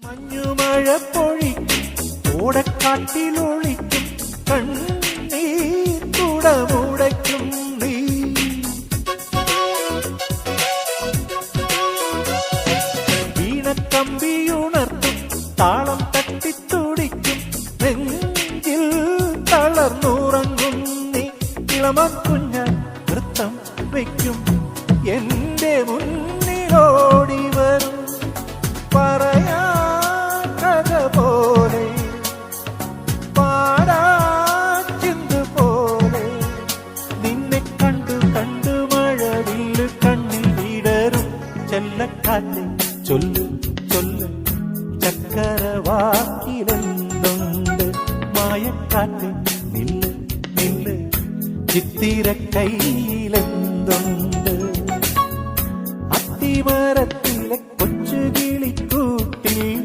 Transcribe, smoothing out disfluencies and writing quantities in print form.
മഞ്ഞുമഴ പൊഴിക്കും ഓടക്കാട്ടിലൊളിക്കും കണ്ണീർ തുടമുടയ്ക്കും നീ വീണക്കമ്പിയുണർത്തും താളം തട്ടിത്തുടിക്കും നെഞ്ചിൽ തളർന്നുറങ്ങും നീ ഇളമക്കുഞ്ഞ നൃത്തം വയ്ക്കും എന്റെ മുന്നിലോടി വരും പറയാ കഥ പോലെ പാടാ ചിന്തു പോലെ നിന്നെ കണ്ടു കണ്ടു മഴവില്ല് കണ്ണിൽ വിടരും ചെല്ലക്കാറ്റ് ചൊല്ലു ചൊല്ലു ചക്കരവാക്കിലെന്തുണ്ട് മായക്കാറ്റ് നില്ല് നില്ല് ചിത്തിര കയ്യിലെന്തുണ്ട് അത്തിമരത്ത്